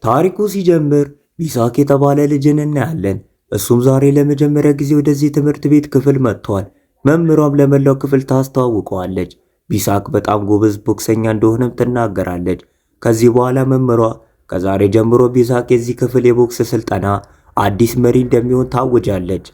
ታሪኩ ሲጀምር ቢሳክ የተባለ ልጅን እናያለን። እሱም ዛሬ ለመጀመሪያ ጊዜ ወደዚህ ትምህርት ቤት ክፍል መጥቷል። መምህሯም ለመላው ክፍል ታስተዋውቀዋለች። ቢሳክ በጣም ጎበዝ ቦክሰኛ እንደሆነም ትናገራለች። ከዚህ በኋላ መምህሯ ከዛሬ ጀምሮ ቢሳክ የዚህ ክፍል የቦክስ ስልጠና አዲስ መሪ እንደሚሆን ታውጃለች።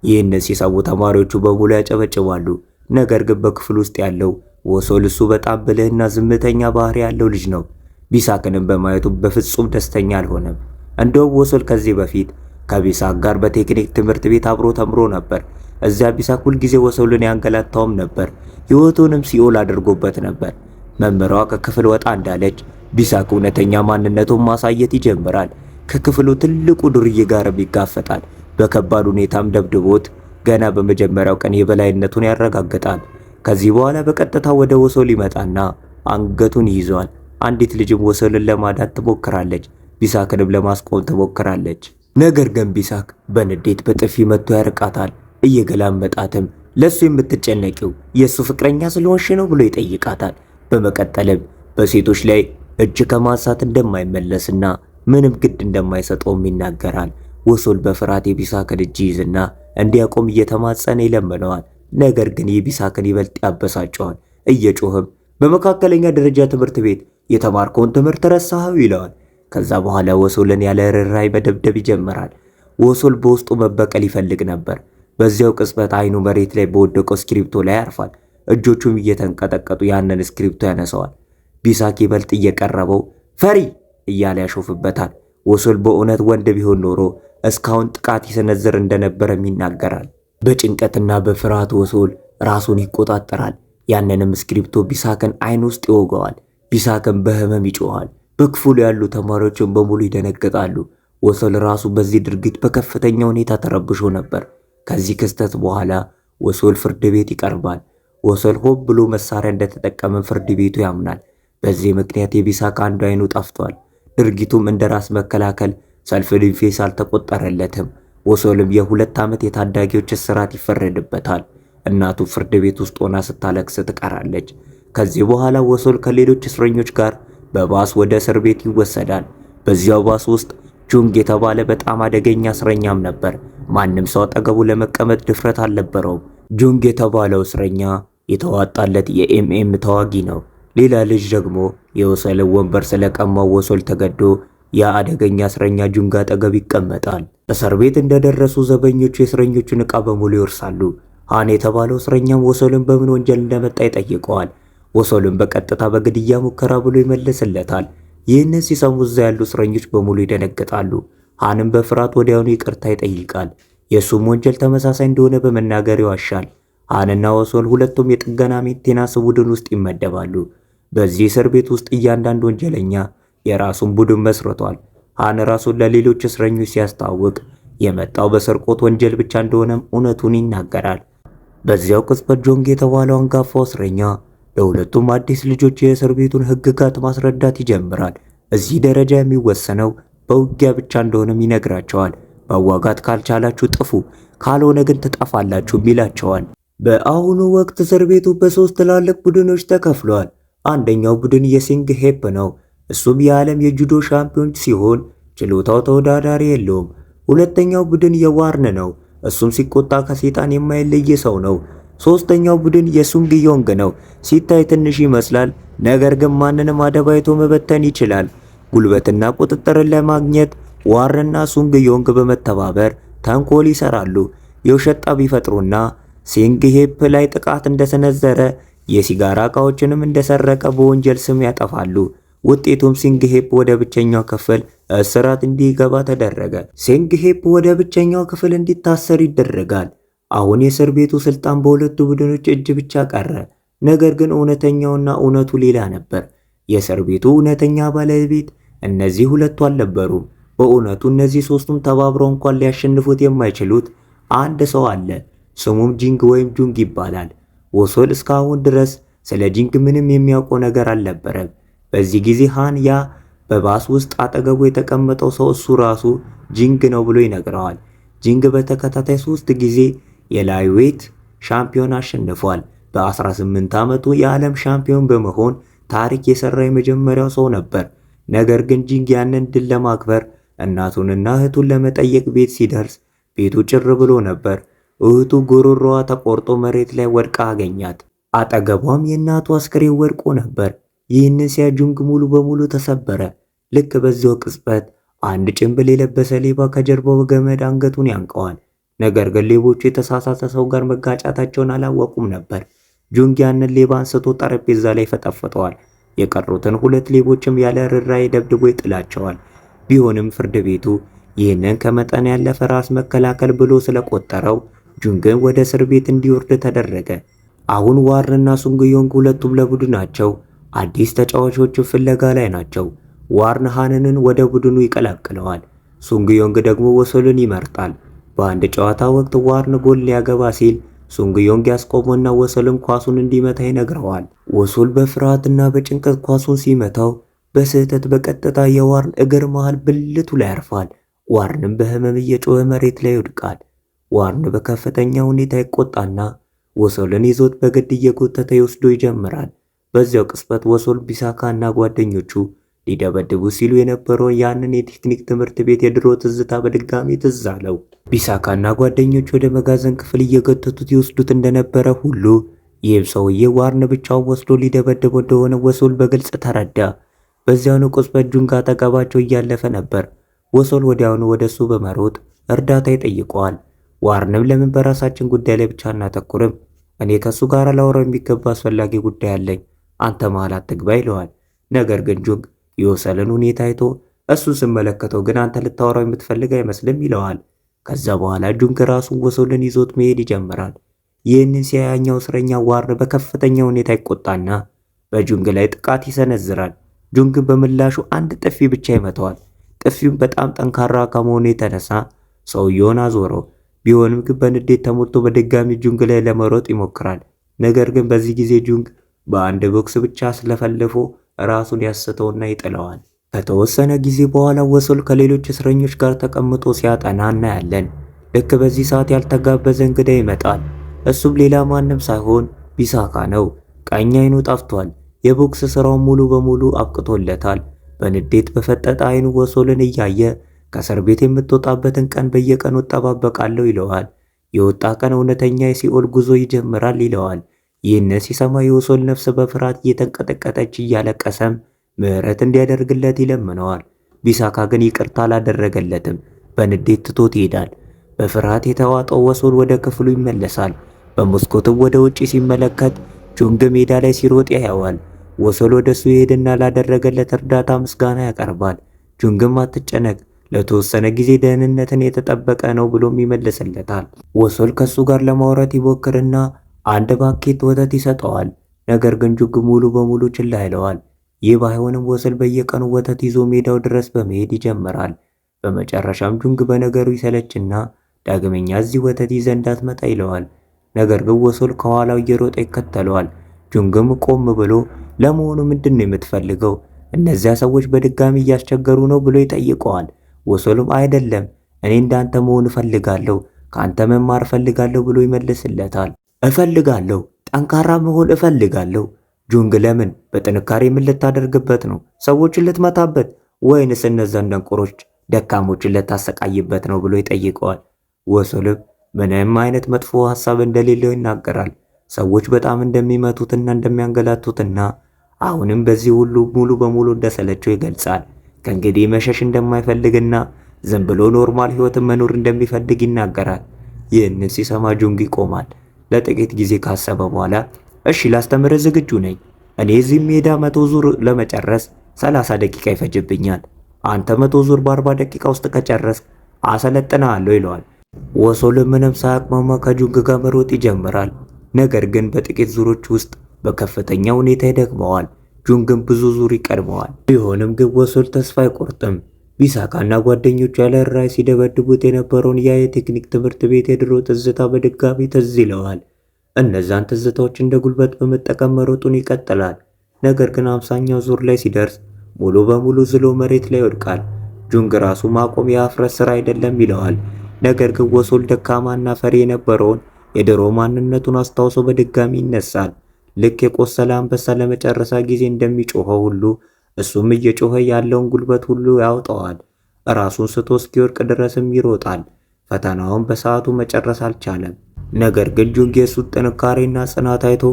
ይህን ሲሰሙ ተማሪዎቹ በሙሉ ያጨበጭባሉ። ነገር ግን በክፍል ውስጥ ያለው ወሶል እሱ በጣም ብልህና ዝምተኛ ባህሪ ያለው ልጅ ነው። ቢሳክንም በማየቱ በፍጹም ደስተኛ አልሆነም። እንደውም ወሶል ከዚህ በፊት ከቢሳክ ጋር በቴክኒክ ትምህርት ቤት አብሮ ተምሮ ነበር። እዚያ ቢሳክ ሁልጊዜ ወሶልን ያንገላታውም ነበር። ሕይወቱንም ሲኦል አድርጎበት ነበር። መምህሯ ከክፍል ወጣ እንዳለች ቢሳክ እውነተኛ ማንነቱን ማሳየት ይጀምራል። ከክፍሉ ትልቁ ዱርዬ ጋርም ይጋፈጣል። በከባድ ሁኔታም ደብድቦት ገና በመጀመሪያው ቀን የበላይነቱን ያረጋግጣል። ከዚህ በኋላ በቀጥታ ወደ ወሶል ይመጣና አንገቱን ይይዟል። አንዲት ልጅም ወሶልን ለማዳን ትሞክራለች። ቢሳክንም ለማስቆም ትሞክራለች። ነገር ግን ቢሳክ በንዴት በጥፊ መጥቶ ያርቃታል። እየገላመጣትም ለሱ የምትጨነቂው የሱ ፍቅረኛ ስለሆንሽ ነው ብሎ ይጠይቃታል። በመቀጠልም በሴቶች ላይ እጅ ከማንሳት እንደማይመለስና ምንም ግድ እንደማይሰጠውም ይናገራል። ወሶል በፍርሃት የቢሳክን እጅ ይዝና እንዲያቆም እየተማጸነ ይለምነዋል። ነገር ግን የቢሳክን ይበልጥ ያበሳጨዋል። እየጮህም በመካከለኛ ደረጃ ትምህርት ቤት የተማርከውን ትምህርት ረሳኸው ይለዋል። ከዛ በኋላ ወሶልን ያለ ርህራሄ መደብደብ ይጀምራል። ወሶል በውስጡ መበቀል ይፈልግ ነበር። በዚያው ቅጽበት አይኑ መሬት ላይ በወደቀው እስክሪፕቶ ላይ ያርፋል። እጆቹም እየተንቀጠቀጡ ያንን እስክሪፕቶ ያነሳዋል። ቢሳክ ይበልጥ እየቀረበው ፈሪ እያለ ያሾፍበታል። ወሶል በእውነት ወንድ ቢሆን ኖሮ እስካሁን ጥቃት ይሰነዝር እንደነበረም ይናገራል። በጭንቀትና በፍርሃት ወሶል ራሱን ይቆጣጠራል። ያንንም እስክሪፕቶ ቢሳክን አይን ውስጥ ይወገዋል። ቢሳክን በህመም ይጮኻል። በክፍሉ ያሉ ተማሪዎችን በሙሉ ይደነግጣሉ። ወሶል ራሱ በዚህ ድርጊት በከፍተኛ ሁኔታ ተረብሾ ነበር። ከዚህ ክስተት በኋላ ወሶል ፍርድ ቤት ይቀርባል። ወሶል ሆን ብሎ መሳሪያ እንደተጠቀመ ፍርድ ቤቱ ያምናል። በዚህ ምክንያት የቢሳክ አንዱ አይኑ ጠፍቷል። ድርጊቱም እንደ ራስ መከላከል ሰልፍ ዲፌንስ አልተቆጠረለትም። ወሶልም የ2 ዓመት የታዳጊዎች እስራት ይፈረድበታል። እናቱ ፍርድ ቤት ውስጥ ሆና ስታለቅስ ትቀራለች። ከዚህ በኋላ ወሶል ከሌሎች እስረኞች ጋር በባስ ወደ እስር ቤት ይወሰዳል። በዚያው ባስ ውስጥ ጁንግ የተባለ በጣም አደገኛ እስረኛም ነበር። ማንም ሰው አጠገቡ ለመቀመጥ ድፍረት አልነበረውም። ጁንግ የተባለው እስረኛ የተዋጣለት የኤምኤም ተዋጊ ነው። ሌላ ልጅ ደግሞ የወሶል ወንበር ስለቀማው ወሶል ተገዶ ያ አደገኛ እስረኛ ጁንግ አጠገብ ይቀመጣል። እስር ቤት እንደደረሱ ዘበኞቹ የእስረኞቹን ዕቃ በሙሉ ይወርሳሉ። ሃን የተባለው እስረኛም ወሶልን በምን ወንጀል እንደመጣ ይጠይቀዋል። ወሶልን በቀጥታ በግድያ ሙከራ ብሎ ይመልስለታል። ይህንን ሲሰሙ እዛ ያሉ እስረኞች በሙሉ ይደነግጣሉ። ሃንም በፍርሃት ወዲያውኑ ይቅርታ ይጠይቃል። የእሱም ወንጀል ተመሳሳይ እንደሆነ በመናገር ይዋሻል። ሃንና ወሶል ሁለቱም የጥገና ሜንቴናንስ ቡድን ውስጥ ይመደባሉ። በዚህ እስር ቤት ውስጥ እያንዳንዱ ወንጀለኛ የራሱን ቡድን መስርቷል። ሃን ራሱን ለሌሎች እስረኞች ሲያስተዋውቅ የመጣው በስርቆት ወንጀል ብቻ እንደሆነም እውነቱን ይናገራል። በዚያው ቅጽበት ጆንግ የተባለው አንጋፋው እስረኛ ለሁለቱም አዲስ ልጆች የእስር ቤቱን ሕግጋት ማስረዳት ይጀምራል። እዚህ ደረጃ የሚወሰነው በውጊያ ብቻ እንደሆነም ይነግራቸዋል። መዋጋት ካልቻላችሁ ጥፉ፣ ካልሆነ ግን ትጠፋላችሁ ይላቸዋል። በአሁኑ ወቅት እስር ቤቱ በ3 ትላልቅ ቡድኖች ተከፍሏል። አንደኛው ቡድን የሲንግ ሄፕ ነው። እሱም የዓለም የጁዶ ሻምፒዮን ሲሆን ችሎታው ተወዳዳሪ የለውም። ሁለተኛው ቡድን የዋርን ነው። እሱም ሲቆጣ ከሴጣን የማይለይ ሰው ነው። ሶስተኛው ቡድን የሱንግ ዮንግ ነው። ሲታይ ትንሽ ይመስላል፣ ነገር ግን ማንንም አደባይቶ መበተን ይችላል። ጉልበትና ቁጥጥርን ለማግኘት ዋርና ሱንግ ዮንግ በመተባበር ተንኮል ይሰራሉ። የውሸት ጠብ ይፈጥሩና ሲንግ ሄፕ ላይ ጥቃት እንደሰነዘረ የሲጋራ ዕቃዎችንም እንደሰረቀ በወንጀል ስም ያጠፋሉ። ውጤቱም ሲንግ ሄፕ ወደ ብቸኛው ክፍል እስራት እንዲገባ ተደረገ። ሲንግ ሄፕ ወደ ብቸኛው ክፍል እንዲታሰር ይደረጋል። አሁን የእስር ቤቱ ስልጣን በሁለቱ ቡድኖች እጅ ብቻ ቀረ። ነገር ግን እውነተኛውና እውነቱ ሌላ ነበር። የእስር ቤቱ እውነተኛ ባለቤት እነዚህ ሁለቱ አልነበሩም። በእውነቱ እነዚህ ሶስቱም ተባብረው እንኳን ሊያሸንፉት የማይችሉት አንድ ሰው አለ። ስሙም ጂንግ ወይም ጁንግ ይባላል። ወሶል እስካሁን ድረስ ስለ ጂንግ ምንም የሚያውቀው ነገር አልነበረም። በዚህ ጊዜ ሃን ያ በባስ ውስጥ አጠገቡ የተቀመጠው ሰው እሱ ራሱ ጂንግ ነው ብሎ ይነግረዋል። ጂንግ በተከታታይ 3 ጊዜ የላይዌት ሻምፒዮን አሸንፏል። በ18 ዓመቱ የዓለም ሻምፒዮን በመሆን ታሪክ የሰራ የመጀመሪያው ሰው ነበር። ነገር ግን ጂንግ ያንን ድል ለማክበር እናቱንና እህቱን ለመጠየቅ ቤት ሲደርስ ቤቱ ጭር ብሎ ነበር። እህቱ ጉሮሮዋ ተቆርጦ መሬት ላይ ወድቃ አገኛት። አጠገቧም የእናቱ አስክሬን ወድቆ ነበር። ይህንን ሲያይ ጁንግ ሙሉ በሙሉ ተሰበረ። ልክ በዚያው ቅጽበት አንድ ጭንብል የለበሰ ሌባ ከጀርባው በገመድ አንገቱን ያንቀዋል። ነገር ግን ሌቦቹ የተሳሳተ ሰው ጋር መጋጫታቸውን አላወቁም ነበር። ጁንግ ያንን ሌባ አንስቶ ጠረጴዛ ላይ ፈጠፈጠዋል። የቀሩትን ሁለት ሌቦችም ያለ ርኅራኄ ደብድቦ ይጥላቸዋል። ቢሆንም ፍርድ ቤቱ ይህንን ከመጠን ያለፈ ራስ መከላከል ብሎ ስለቆጠረው ጁንግን ወደ እስር ቤት እንዲወርድ ተደረገ። አሁን ዋርንና ሱንግዮንግ ሁለቱም ለቡድናቸው አዲስ ተጫዋቾችን ፍለጋ ላይ ናቸው። ዋርን ሃንንን ወደ ቡድኑ ይቀላቅለዋል። ሱንግዮንግ ደግሞ ወሶልን ይመርጣል። በአንድ ጨዋታ ወቅት ዋርን ጎል ሊያገባ ሲል ሱንግዮንግ ያስቆመውና ወሶልም ኳሱን እንዲመታ ይነግረዋል። ወሶል በፍርሃትና በጭንቀት ኳሱን ሲመታው በስህተት በቀጥታ የዋርን እግር መሃል ብልቱ ላይ ያርፋል። ዋርንም በህመም እየጮኸ መሬት ላይ ይወድቃል። ዋርን በከፍተኛ ሁኔታ ይቆጣና ወሶልን ይዞት በግድ እየጎተተ ይወስዶ ይጀምራል። በዚያው ቅጽበት ወሶል ቢሳካ እና ጓደኞቹ ሊደበድቡ ሲሉ የነበረውን ያንን የቴክኒክ ትምህርት ቤት የድሮ ትዝታ በድጋሚ ትዝ አለው። ቢሳካና ጓደኞቹ ወደ መጋዘን ክፍል እየጎተቱት ይወስዱት እንደነበረ ሁሉ ይህም ሰውዬ ዋርን ብቻውን ወስዶ ሊደበድበው እንደሆነ ወሶል በግልጽ ተረዳ። በዚያውኑ ቅጽበት ጁንግ አጠገባቸው እያለፈ ነበር። ወሶል ወዲያውኑ ወደሱ በመሮጥ እርዳታ ይጠይቀዋል። ዋርንም ለምን በራሳችን ጉዳይ ላይ ብቻ እናተኩርም? እኔ ከሱ ጋር ላወራው የሚገባ አስፈላጊ ጉዳይ አለኝ፣ አንተ መሃል አትግባ ይለዋል። ነገር ግን ጁንግ የወሶልን ሁኔታ አይቶ እሱን ስመለከተው ግን አንተ ልታወራው የምትፈልግ አይመስልም ይለዋል። ከዛ በኋላ ጁንግ ራሱን ወሶልን ይዞት መሄድ ይጀምራል። ይህንን ሲያያኛው እስረኛ ዋርን በከፍተኛ ሁኔታ ይቆጣና በጁንግ ላይ ጥቃት ይሰነዝራል። ጁንግ በምላሹ አንድ ጥፊ ብቻ ይመታዋል። ጥፊውም በጣም ጠንካራ ከመሆኑ የተነሳ ሰውየውን አዞረው። ቢሆንም ግን በንዴት ተሞልቶ በድጋሚ ጁንግ ላይ ለመሮጥ ይሞክራል። ነገር ግን በዚህ ጊዜ ጁንግ በአንድ ቦክስ ብቻ ስለፈልፎ ራሱን ያስተውና ይጥለዋል። ከተወሰነ ጊዜ በኋላ ወሶል ከሌሎች እስረኞች ጋር ተቀምጦ ሲያጠና እናያለን። ልክ በዚህ ሰዓት ያልተጋበዘ እንግዳ ይመጣል። እሱም ሌላ ማንም ሳይሆን ቢሳካ ነው። ቀኝ አይኑ ጠፍቷል። የቦክስ ስራውን ሙሉ በሙሉ አብቅቶለታል። በንዴት በፈጠጠ አይኑ ወሶልን እያየ ከእስር ቤት የምትወጣበትን ቀን በየቀኑ እጠባበቃለሁ ይለዋል። የወጣ ቀን እውነተኛ የሲኦል ጉዞ ይጀምራል ይለዋል። ይህንን ሲሰማ የወሶል ነፍስ በፍርሃት እየተንቀጠቀጠች እያለቀሰም ምህረት እንዲያደርግለት ይለምነዋል። ቢሳካ ግን ይቅርታ አላደረገለትም። በንዴት ትቶት ይሄዳል። በፍርሃት የተዋጠው ወሶል ወደ ክፍሉ ይመለሳል። በመስኮትም ወደ ውጪ ሲመለከት ጁንግ ሜዳ ላይ ሲሮጥ ያየዋል። ወሶል ወደሱ ይሄድና ላደረገለት እርዳታ ምስጋና ያቀርባል። ጁንግም አትጨነቅ፣ ለተወሰነ ጊዜ ደህንነትን የተጠበቀ ነው ብሎም ይመልስለታል። ወሶል ከሱ ጋር ለማውራት ይሞክርና አንድ ባኬት ወተት ይሰጠዋል። ነገር ግን ጁንግ ሙሉ በሙሉ ችላ ይለዋል። ይህ ባይሆንም ወሶል በየቀኑ ወተት ይዞ ሜዳው ድረስ በመሄድ ይጀምራል። በመጨረሻም ጁንግ በነገሩ ይሰለችና ዳግመኛ እዚህ ወተት ይዘህ እንዳትመጣ ይለዋል። ነገር ግን ወሶል ከኋላው እየሮጠ ይከተለዋል። ጁንግም ቆም ብሎ ለመሆኑ ምንድን ነው የምትፈልገው? እነዚያ ሰዎች በድጋሚ እያስቸገሩ ነው ብሎ ይጠይቀዋል። ወሶልም አይደለም፣ እኔ እንዳንተ መሆን እፈልጋለሁ፣ ከአንተ መማር እፈልጋለሁ ብሎ ይመልስለታል። እፈልጋለሁ፣ ጠንካራ መሆን እፈልጋለሁ። ጁንግ ለምን? በጥንካሬ ምን ልታደርግበት ነው? ሰዎችን ልትመታበት ወይንስ እነዛን ደንቆሮች ደካሞችን ልታሰቃይበት ነው ብሎ ይጠይቀዋል። ወሶልም ምንም አይነት መጥፎ ሐሳብ እንደሌለው ይናገራል። ሰዎች በጣም እንደሚመቱትና እንደሚያንገላቱትና አሁንም በዚህ ሁሉ ሙሉ በሙሉ እንደሰለቸው ይገልጻል። ከእንግዲህ መሸሽ እንደማይፈልግና ዝም ብሎ ኖርማል ሕይወትን መኖር እንደሚፈልግ ይናገራል። ይህንን ሲሰማ ጁንግ ይቆማል። ለጥቂት ጊዜ ካሰበ በኋላ እሺ ላስተምርህ ዝግጁ ነኝ። እኔ እዚህ ሜዳ 100 ዙር ለመጨረስ 30 ደቂቃ ይፈጅብኛል። አንተ 100 ዙር በ40 ደቂቃ ውስጥ ከጨረስክ አሰለጥንሃለሁ ይለዋል። ወሶል ምንም ሳያቅማማ ከጁንግ ጋር መሮጥ ይጀምራል። ነገር ግን በጥቂት ዙሮች ውስጥ በከፍተኛ ሁኔታ ይደክመዋል። ጁንግም ብዙ ዙር ይቀድመዋል። ቢሆንም ግን ወሶል ተስፋ አይቆርጥም። ቢሳካና ጓደኞቹ ያለ ርኅራኄ ሲደበድቡት የነበረውን ያ የቴክኒክ ትምህርት ቤት የድሮ ትዝታ በድጋሚ ትዝ ይለዋል። እነዛን ትዝታዎች እንደ ጉልበት በመጠቀም መሮጡን ይቀጥላል። ነገር ግን 50ኛው ዙር ላይ ሲደርስ ሙሉ በሙሉ ዝሎ መሬት ላይ ይወድቃል። ጁንግ ራሱ ማቆም የአፍረት ስራ አይደለም ይለዋል። ነገር ግን ወሶል ደካማና ፈሪ የነበረውን የድሮ ማንነቱን አስታውሶ በድጋሚ ይነሳል። ልክ የቆሰለ አንበሳ ለመጨረሻ ጊዜ እንደሚጮኸው ሁሉ እሱም እየጮኸ ያለውን ጉልበት ሁሉ ያወጣዋል። ራሱን ስቶ እስኪወድቅ ድረስም ይሮጣል። ፈተናውን በሰዓቱ መጨረስ አልቻለም። ነገር ግን ጁንግ የሱን ጥንካሬና ጽናት አይቶ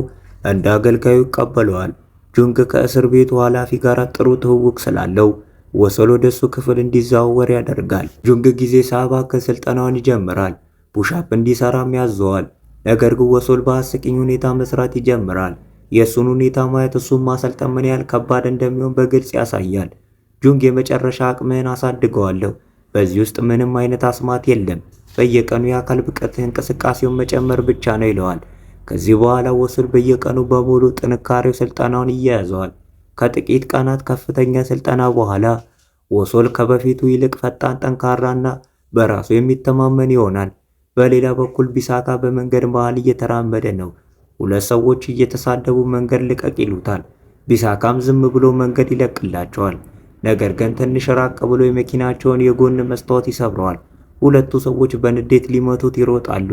እንደ አገልጋዩ ይቀበለዋል። ጁንግ ከእስር ቤቱ ኃላፊ ጋር ጥሩ ትውውቅ ስላለው ወሶል ወደ እሱ ክፍል እንዲዘዋወር ያደርጋል። ጁንግ ጊዜ ሳያባክን ስልጠናውን ይጀምራል። ፑሻፕ እንዲሰራም ያዘዋል። ነገር ግን ወሶል በአስቂኝ ሁኔታ መስራት ይጀምራል። የእሱን ሁኔታ ማየት እሱን ማሰልጠን ምን ያህል ከባድ እንደሚሆን በግልጽ ያሳያል። ጁንግ የመጨረሻ አቅምህን አሳድገዋለሁ። በዚህ ውስጥ ምንም አይነት አስማት የለም። በየቀኑ የአካል ብቃት እንቅስቃሴውን መጨመር ብቻ ነው ይለዋል። ከዚህ በኋላ ወሶል በየቀኑ በሙሉ ጥንካሬው ስልጠናውን ይያያዘዋል። ከጥቂት ቀናት ከፍተኛ ስልጠና በኋላ ወሶል ከበፊቱ ይልቅ ፈጣን፣ ጠንካራና በራሱ የሚተማመን ይሆናል። በሌላ በኩል ቢሳካ በመንገድ መሃል እየተራመደ ነው። ሁለት ሰዎች እየተሳደቡ መንገድ ልቀቅ ይሉታል። ቢሳካም ዝም ብሎ መንገድ ይለቅላቸዋል። ነገር ግን ትንሽ ራቅ ብሎ የመኪናቸውን የጎን መስታወት ይሰብረዋል። ሁለቱ ሰዎች በንዴት ሊመቱት ይሮጣሉ።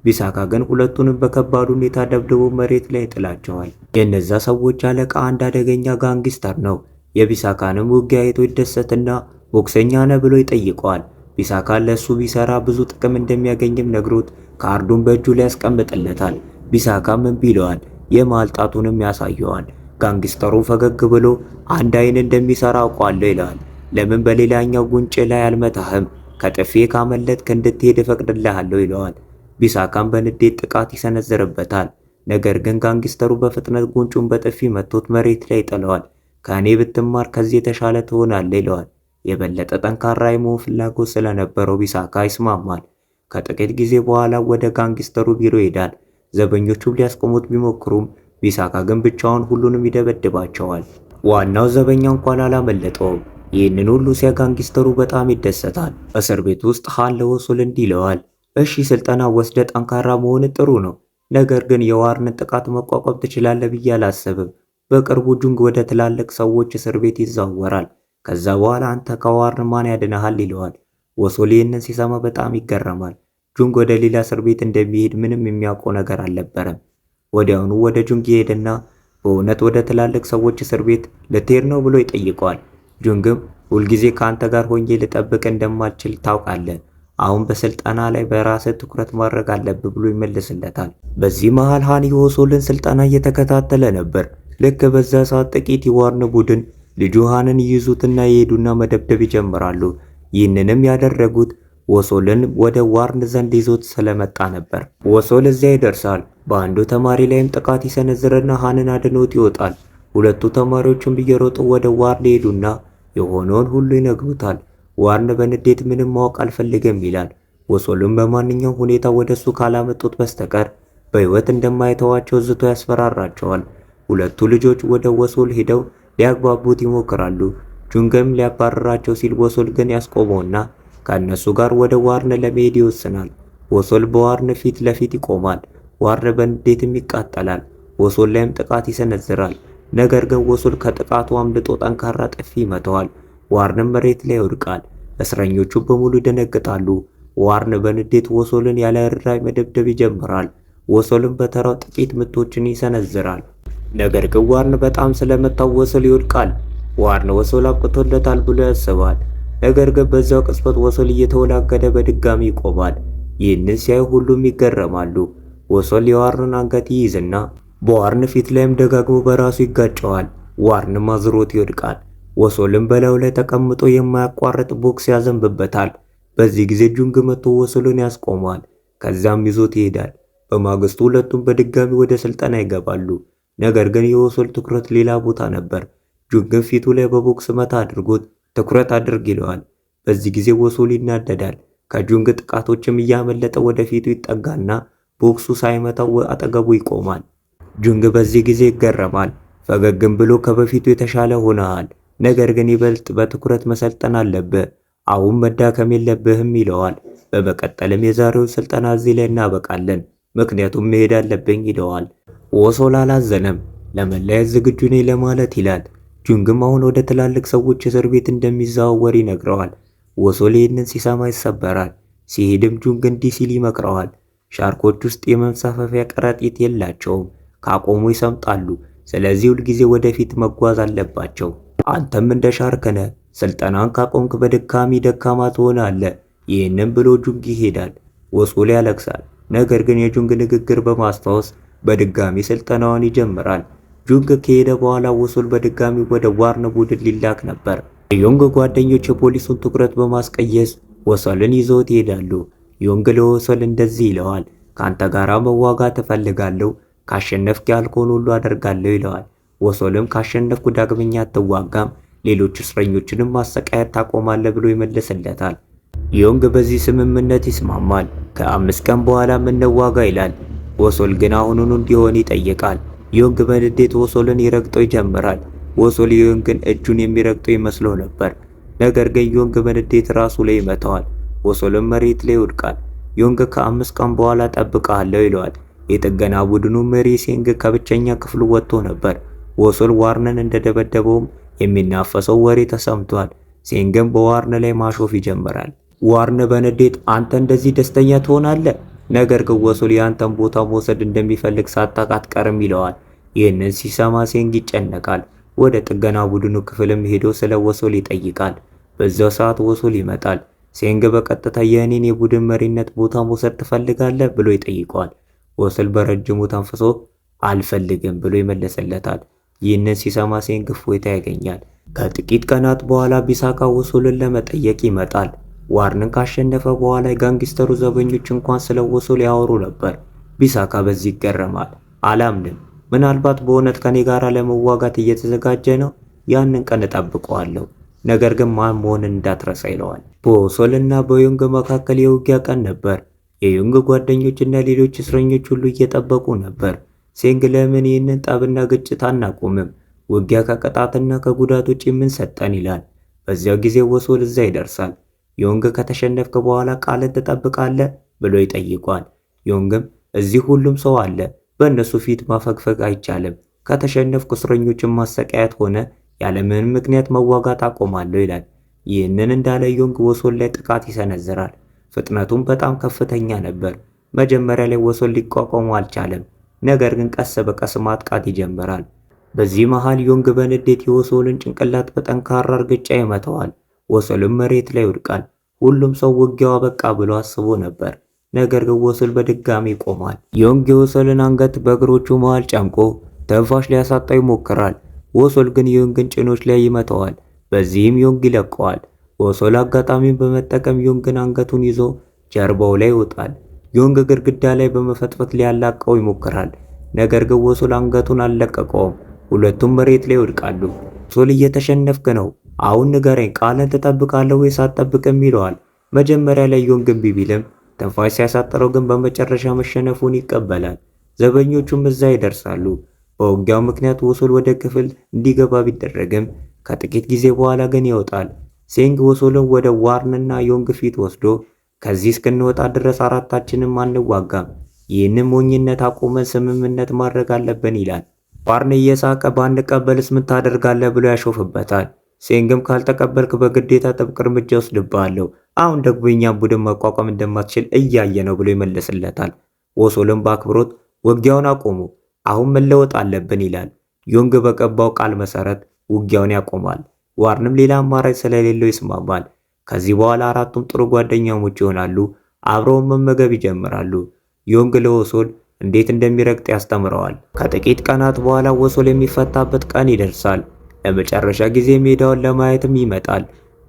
ቢሳካ ግን ሁለቱንም በከባድ ሁኔታ ደብድቦ መሬት ላይ ይጥላቸዋል። የእነዛ ሰዎች አለቃ አንድ አደገኛ ጋንግስተር ነው። የቢሳካንም ውጊያ አይቶ ይደሰትና ቦክሰኛ ነህ ብሎ ይጠይቀዋል። ቢሳካ ለሱ ቢሰራ ብዙ ጥቅም እንደሚያገኝም ነግሮት ካርዱን በእጁ ላይ ያስቀምጥለታል። ቢሳካም እምቢ ይለዋል። የመሃል ጣቱንም ያሳየዋል። ጋንግስተሩ ፈገግ ብሎ አንድ አይን እንደሚሰራ አውቃለሁ ይለዋል። ለምን በሌላኛው ጉንጭ ላይ አልመታህም? ከጥፌ ካመለጥክ እንድትሄድ እፈቅድልሃለሁ ይለዋል። ቢሳካም በንዴት ጥቃት ይሰነዝርበታል። ነገር ግን ጋንግስተሩ በፍጥነት ጉንጩን በጥፊ መቶት መሬት ላይ ይጥለዋል። ከእኔ ብትማር ከዚህ የተሻለ ትሆናለህ ይለዋል። የበለጠ ጠንካራ የመሆን ፍላጎት ስለነበረው ቢሳካ ይስማማል። ከጥቂት ጊዜ በኋላ ወደ ጋንግስተሩ ቢሮ ይሄዳል። ዘበኞቹም ሊያስቆሙት ቢሞክሩም ቢሳካ ግን ብቻውን ሁሉንም ይደበድባቸዋል። ዋናው ዘበኛ እንኳን አላመለጠውም። ይህንን ሁሉ ሲያ ጋንግስተሩ በጣም ይደሰታል። እስር ቤት ውስጥ ሃን ለወሶል እንዲህ ይለዋል። እሺ ስልጠና ወስደ ጠንካራ መሆን ጥሩ ነው፣ ነገር ግን የዋርንን ጥቃት መቋቋም ትችላለህ ብዬ አላስብም። በቅርቡ ጁንግ ወደ ትላልቅ ሰዎች እስር ቤት ይዛወራል። ከዛ በኋላ አንተ ከዋርን ማን ያድነሃል ይለዋል። ወሶል ይህንን ሲሰማ በጣም ይገረማል። ጁንግ ወደ ሌላ እስር ቤት እንደሚሄድ ምንም የሚያውቀው ነገር አልነበረም። ወዲያውኑ ወደ ጁንግ ይሄድና በእውነት ወደ ትላልቅ ሰዎች እስር ቤት ልትሄድ ነው ብሎ ይጠይቀዋል። ጁንግም ሁልጊዜ ከአንተ ጋር ሆኜ ልጠብቅ እንደማልችል ታውቃለህ። አሁን በስልጠና ላይ በራስህ ትኩረት ማድረግ አለብህ ብሎ ይመልስለታል። በዚህ መሃል ሃን የወሶልን ስልጠና እየተከታተለ ነበር። ልክ በዛ ሰዓት ጥቂት የዋርን ቡድን ልጁ ሃንን ይይዙትና የሄዱና መደብደብ ይጀምራሉ። ይህንንም ያደረጉት ወሶልን ወደ ዋርን ዘንድ ይዞት ስለመጣ ነበር። ወሶል እዚያ ይደርሳል። በአንዱ ተማሪ ላይም ጥቃት ይሰነዝርና ሃንን አድኖት ይወጣል። ሁለቱ ተማሪዎችም እየሮጡ ወደ ዋርን ይሄዱና የሆነውን ሁሉ ይነግሩታል። ዋርን በንዴት ምንም ማወቅ አልፈልግም ይላል። ወሶልም በማንኛውም ሁኔታ ወደሱ ካላመጡት በስተቀር በሕይወት እንደማይተዋቸው ዝቶ ያስፈራራቸዋል። ሁለቱ ልጆች ወደ ወሶል ሄደው ሊያግባቡት ይሞክራሉ። ጁንግም ሊያባረራቸው ሲል ወሶል ግን ያስቆመውና ከእነሱ ጋር ወደ ዋርን ለመሄድ ይወስናል። ወሶል በዋርን ፊት ለፊት ይቆማል። ዋርን በንዴትም ይቃጠላል። ወሶል ላይም ጥቃት ይሰነዝራል። ነገር ግን ወሶል ከጥቃቱ አምልጦ ጠንካራ ጥፊ ይመታዋል። ዋርንም መሬት ላይ ይወድቃል። እስረኞቹ በሙሉ ይደነግጣሉ። ዋርን በንዴት ወሶልን ያለ ርኅራኄ መደብደብ ይጀምራል። ወሶልም በተራው ጥቂት ምቶችን ይሰነዝራል። ነገር ግን ዋርን በጣም ስለመታው ወሶል ይወድቃል። ዋርን ወሶል አብቅቶለታል ብሎ ያስባል። ነገር ግን በዛው ቅጽበት ወሶል እየተወላገደ በድጋሚ ይቆማል። ይህንን ሲያዩ ሁሉም ይገረማሉ። ወሶል የዋርንን አንገት ይይዝና በዋርን ፊት ላይም ደጋግሞ በራሱ ይጋጨዋል። ዋርንም አዝሮት ይወድቃል። ወሶልም በላዩ ላይ ተቀምጦ የማያቋርጥ ቦክስ ያዘንብበታል። በዚህ ጊዜ ጁንግ መጥቶ ወሶልን ያስቆመዋል። ከዛም ይዞት ይሄዳል። በማግስቱ ሁለቱም በድጋሚ ወደ ስልጠና ይገባሉ። ነገር ግን የወሶል ትኩረት ሌላ ቦታ ነበር። ጁንግን ፊቱ ላይ በቦክስ መታ አድርጎት ትኩረት አድርግ ይለዋል። በዚህ ጊዜ ወሶል ይናደዳል። ከጁንግ ጥቃቶችም እያመለጠ ወደፊቱ ይጠጋና ቦክሱ ሳይመታው አጠገቡ ይቆማል። ጁንግ በዚህ ጊዜ ይገረማል። ፈገግም ብሎ ከበፊቱ የተሻለ ሆነሃል፣ ነገር ግን ይበልጥ በትኩረት መሰልጠን አለብህ፣ አሁን መዳከም የለብህም ይለዋል። በመቀጠልም የዛሬውን ስልጠና እዚህ ላይ እናበቃለን፣ ምክንያቱም መሄድ አለብኝ ይለዋል። ወሶል አላዘነም። ለመለያየት ዝግጁ ነኝ ለማለት ይላል። ጁንግም አሁን ወደ ትላልቅ ሰዎች እስር ቤት እንደሚዘዋወር ይነግረዋል። ወሶል ይህንን ሲሰማ ይሰበራል። ሲሄድም ጁንግ እንዲህ ሲል ይመክረዋል። ሻርኮች ውስጥ የመንሳፈፊያ ከረጢት የላቸውም፣ ካቆሙ ይሰምጣሉ። ስለዚህ ሁልጊዜ ወደፊት መጓዝ አለባቸው። አንተም እንደ ሻርክ ነህ። ስልጠናን ካቆምክ በድጋሚ ደካማ ትሆናለህ። ይህንን ብሎ ጁንግ ይሄዳል። ወሶል ያለቅሳል። ነገር ግን የጁንግ ንግግር በማስታወስ በድጋሚ ስልጠናውን ይጀምራል። ጁንግ ከሄደ በኋላ ወሶል በድጋሚ ወደ ዋርን ቡድን ሊላክ ነበር። የዮንግ ጓደኞች የፖሊሱን ትኩረት በማስቀየስ ወሶልን ይዘውት ይሄዳሉ። ዮንግ ለወሶል እንደዚህ ይለዋል፣ ካንተ ጋራ መዋጋት እፈልጋለሁ፣ ካሸነፍክ ያልከውን ሁሉ አደርጋለሁ ይለዋል። ወሶልም ካሸነፍኩ ዳግመኛ አትዋጋም፣ ሌሎች እስረኞችንም ማሰቃየት ታቆማለህ ብሎ ይመልስለታል። ዮንግ በዚህ ስምምነት ይስማማል። ከ5 ቀን በኋላ እንዋጋ ይላል። ወሶል ግን አሁኑኑ እንዲሆን ይጠይቃል። ዮንግ በንዴት ወሶልን ይረግጠው ይጀምራል። ወሶል ዮንግን እጁን የሚረግጠው ይመስለው ነበር። ነገር ግን ዮንግ በንዴት ራሱ ላይ ይመታዋል። ወሶልም መሬት ላይ ይወድቃል። ዮንግ ከ5 ቀን በኋላ ጠብቃለሁ ይለዋል። የጥገና ቡድኑ መሪ ሴንግ ከብቸኛ ክፍሉ ወጥቶ ነበር። ወሶል ዋርንን እንደደበደበውም የሚናፈሰው ወሬ ተሰምቷል። ሴንግም በዋርን ላይ ማሾፍ ይጀምራል። ዋርን በንዴት አንተ እንደዚህ ደስተኛ ትሆናለህ? ነገር ግን ወሶል የአንተን ቦታ መውሰድ እንደሚፈልግ ሳታውቅ አትቀርም ይለዋል። ይህንን ሲሰማ ሴንግ ይጨነቃል። ወደ ጥገና ቡድኑ ክፍልም ሄዶ ስለ ወሶል ይጠይቃል። በዛው ሰዓት ወሶል ይመጣል። ሴንግ በቀጥታ የእኔን የቡድን መሪነት ቦታ መውሰድ ትፈልጋለህ ብሎ ይጠይቀዋል። ወሶል በረጅሙ ተንፍሶ አልፈልግም ብሎ ይመለስለታል። ይህንን ሲሰማ ሴንግ እፎይታ ያገኛል። ከጥቂት ቀናት በኋላ ቢሳካ ወሶልን ለመጠየቅ ይመጣል። ዋርንን ካሸነፈ በኋላ የጋንግስተሩ ዘበኞች እንኳን ስለ ወሶል ያወሩ ነበር። ቢሳካ በዚህ ይገረማል። አላምንም፣ ምናልባት በእውነት ከኔ ጋር ለመዋጋት እየተዘጋጀ ነው። ያንን ቀን እጠብቀዋለሁ፣ ነገር ግን ማን መሆንን እንዳትረሳ ይለዋል። በወሶልና በዮንግ መካከል የውጊያ ቀን ነበር። የዮንግ ጓደኞችና ሌሎች እስረኞች ሁሉ እየጠበቁ ነበር። ሴንግ ለምን ይህንን ጠብና ግጭት አናቆምም? ውጊያ ከቅጣትና ከጉዳት ውጪ ምን ሰጠን ይላል። በዚያው ጊዜ ወሶል እዛ ይደርሳል። ዮንግ ከተሸነፍክ በኋላ ቃልን ትጠብቃለህ ብሎ ይጠይቋል። ዮንግም እዚህ ሁሉም ሰው አለ፣ በእነሱ ፊት ማፈግፈግ አይቻልም። ከተሸነፍኩ እስረኞችን ማሰቃየት ሆነ ያለምንም ምክንያት መዋጋት አቆማለሁ ይላል። ይህንን እንዳለ ዮንግ ወሶል ላይ ጥቃት ይሰነዝራል። ፍጥነቱም በጣም ከፍተኛ ነበር። መጀመሪያ ላይ ወሶል ሊቋቋሙ አልቻለም። ነገር ግን ቀስ በቀስ ማጥቃት ይጀምራል። በዚህ መሃል ዮንግ በንዴት የወሶልን ጭንቅላት በጠንካራ እርግጫ ይመታዋል። ወሶልም መሬት ላይ ይወድቃል። ሁሉም ሰው ውጊያው አበቃ ብሎ አስቦ ነበር። ነገር ግን ወሶል በድጋሚ ይቆማል። ዮንግ የወሶልን አንገት በእግሮቹ መሃል ጨምቆ ትንፋሽ ሊያሳጣው ይሞክራል። ወሶል ግን ዮንግን ጭኖች ላይ ይመታዋል። በዚህም ዮንግ ይለቀዋል። ወሶል አጋጣሚውን በመጠቀም ዮንግን አንገቱን ይዞ ጀርባው ላይ ይወጣል። ዮንግ ግድግዳ ላይ በመፈጥፈት ሊያላቀው ይሞክራል። ነገር ግን ወሶል አንገቱን አልለቀቀውም። ሁለቱም መሬት ላይ ይወድቃሉ። ወሶል እየተሸነፍክ ነው፣ አሁን ንገረኝ፣ ቃልን ትጠብቃለህ ወይስ አትጠብቅም ይለዋል። መጀመሪያ ላይ ዮንግ እምቢ ቢልም ትንፋሽ ሲያሳጥረው ግን በመጨረሻ መሸነፉን ይቀበላል። ዘበኞቹም እዛ ይደርሳሉ። በውጊያው ምክንያት ወሶል ወደ ክፍል እንዲገባ ቢደረግም ከጥቂት ጊዜ በኋላ ግን ይወጣል። ሴንግ ወሶልን ወደ ዋርንና ዮንግ ፊት ወስዶ ከዚህ እስክንወጣ ድረስ አራታችንም አንዋጋም፣ ይህንን ሞኝነት አቁመን ስምምነት ማድረግ አለብን ይላል። ዋርን እየሳቀ ባንቀበልስ ምን ታደርጋለህ ብሎ ያሾፍበታል። ሴንግም ካልተቀበልክ በግዴታ ጥብቅ እርምጃ ወስድብሃለሁ፣ አሁን ደግሞ የኛን ቡድን መቋቋም እንደማትችል እያየ ነው ብሎ ይመለስለታል። ወሶልም በአክብሮት ውጊያውን አቆሙ፣ አሁን መለወጥ አለብን ይላል። ዮንግ በገባው ቃል መሰረት ውጊያውን ያቆማል። ዋርንም ሌላ አማራጭ ስለሌለው ይስማማል። ከዚህ በኋላ አራቱም ጥሩ ጓደኛሞች ይሆናሉ። አብረውን መመገብ ይጀምራሉ። ዮንግ ለወሶል እንዴት እንደሚረግጥ ያስተምረዋል። ከጥቂት ቀናት በኋላ ወሶል የሚፈታበት ቀን ይደርሳል። ለመጨረሻ ጊዜ ሜዳውን ለማየትም ይመጣል።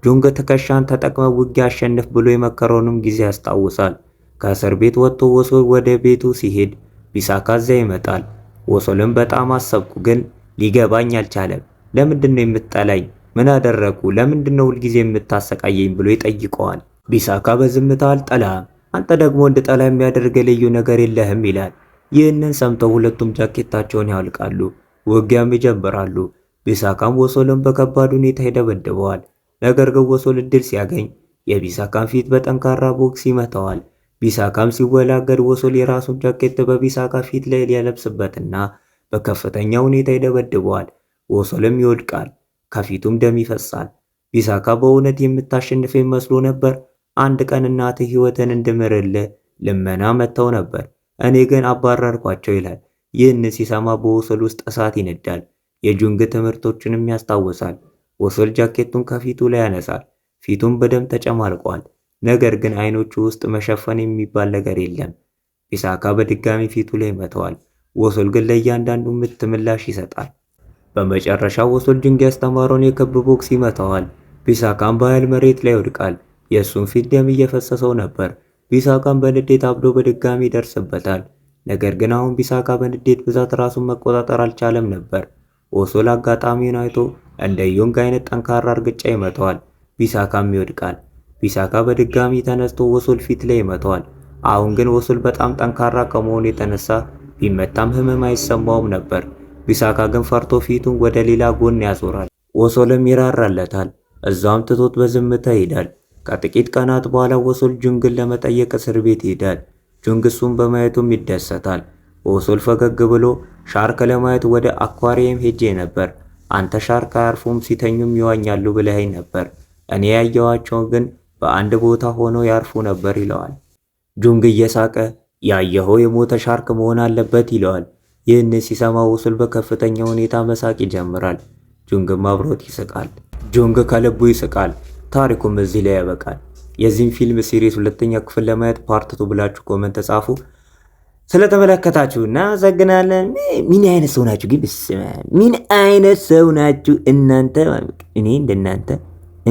ጆንግ ትከሻን ተጠቅመ ውጊያ አሸንፍ ብሎ የመከረውንም ጊዜ ያስታውሳል። ከእስር ቤት ወጥቶ ወሶል ወደ ቤቱ ሲሄድ ቢሳካ እዛ ይመጣል። ወሶልም በጣም አሰብኩ፣ ግን ሊገባኝ አልቻለም። ለምንድነው የምትጠላኝ? ምን አደረኩ? ለምንድነው ሁልጊዜ የምታሰቃየኝ ብሎ ይጠይቀዋል። ቢሳካ በዝምታ አልጠላህም፣ አንተ ደግሞ እንድጠላ የሚያደርግ ልዩ ነገር የለህም ይላል። ይህንን ሰምተው ሁለቱም ጃኬታቸውን ያወልቃሉ፣ ውጊያም ይጀምራሉ። ቢሳካም ወሶልን በከባድ ሁኔታ ይደበድበዋል። ነገር ግን ወሶል እድል ሲያገኝ የቢሳካን ፊት በጠንካራ ቦክስ ይመታዋል። ቢሳካም ሲወላገድ ወሶል የራሱን ጃኬት በቢሳካ ፊት ላይ ሊያለብስበትና በከፍተኛ ሁኔታ ይደበድበዋል። ወሶልም ይወድቃል፣ ከፊቱም ደም ይፈሳል። ቢሳካ በእውነት የምታሸንፈኝ መስሎ ነበር። አንድ ቀን እናትህ ሕይወትን እንድምርልህ ልመና መጥተው ነበር፣ እኔ ግን አባረርኳቸው ይላል። ይህን ሲሰማ በወሶል ውስጥ እሳት ይነዳል። የጁንግ ትምህርቶችንም ያስታውሳል። ወሶል ጃኬቱን ከፊቱ ላይ ያነሳል። ፊቱም በደም ተጨማልቋል። ነገር ግን አይኖቹ ውስጥ መሸፈን የሚባል ነገር የለም። ቢሳካ በድጋሚ ፊቱ ላይ ይመተዋል። ወሶል ግን ለእያንዳንዱ ምት ምላሽ ይሰጣል። በመጨረሻ ወሶል ጁንግ ያስተማረውን የክብ ቦክስ ይመታዋል። ቢሳካም በኃይል መሬት ላይ ይወድቃል። የእሱም ፊት ደም እየፈሰሰው ነበር። ቢሳካም በንዴት አብዶ በድጋሚ ይደርስበታል። ነገር ግን አሁን ቢሳካ በንዴት ብዛት ራሱን መቆጣጠር አልቻለም ነበር። ወሶል አጋጣሚውን አይቶ እንደ ዮንግ አይነት ጠንካራ እርግጫ ይመታዋል። ቢሳካም ይወድቃል። ቢሳካ በድጋሚ ተነስቶ ወሶል ፊት ላይ ይመታዋል። አሁን ግን ወሶል በጣም ጠንካራ ከመሆኑ የተነሳ ቢመታም ህመም አይሰማውም ነበር። ቢሳካ ግን ፈርቶ ፊቱን ወደ ሌላ ጎን ያዞራል። ወሶልም ይራራለታል። እዛውም ትቶት በዝምታ ይሄዳል። ከጥቂት ቀናት በኋላ ወሶል ጁንግን ለመጠየቅ እስር ቤት ይሄዳል። ጁንግ እሱን በማየቱም ይደሰታል። ወሶል ፈገግ ብሎ ሻርክ ለማየት ወደ አኳሪየም ሄጄ ነበር። አንተ ሻርክ አያርፉም ሲተኙም ይዋኛሉ ብለኸኝ ነበር። እኔ ያየኋቸው ግን በአንድ ቦታ ሆነው ያርፉ ነበር ይለዋል። ጁንግ እየሳቀ ያየኸው የሞተ ሻርክ መሆን አለበት ይለዋል። ይህን ሲሰማ ወሶል በከፍተኛ ሁኔታ መሳቅ ይጀምራል። ጁንግም አብሮት ይስቃል። ጁንግ ከልቡ ይስቃል። ታሪኩም እዚህ ላይ ያበቃል። የዚህም ፊልም ሲሪስ ሁለተኛ ክፍል ለማየት ፓርት 2 ብላችሁ ኮመንት ጻፉ። ስለተመለከታችሁ እናመሰግናለን። ምን አይነት ሰው ናችሁ ግን? ምን አይነት ሰው ናችሁ እናንተ? እኔ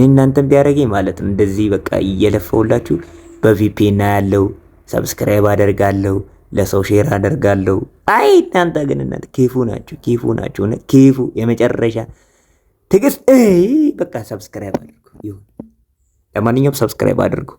እናንተን ቢያደርገኝ ማለት ነው እንደዚህ በቃ እየለፈውላችሁ በቪፒኤን ያለው ሰብስክራይብ አደርጋለሁ፣ ለሰው ሼር አደርጋለሁ። አይ እናንተ ግን ኬፉ ናችሁ። ኬፉ የመጨረሻ ትግስት። በቃ ሰብስክራይብ አድርጉ። ይሁን ለማንኛውም ሰብስክራይብ አድርጉ።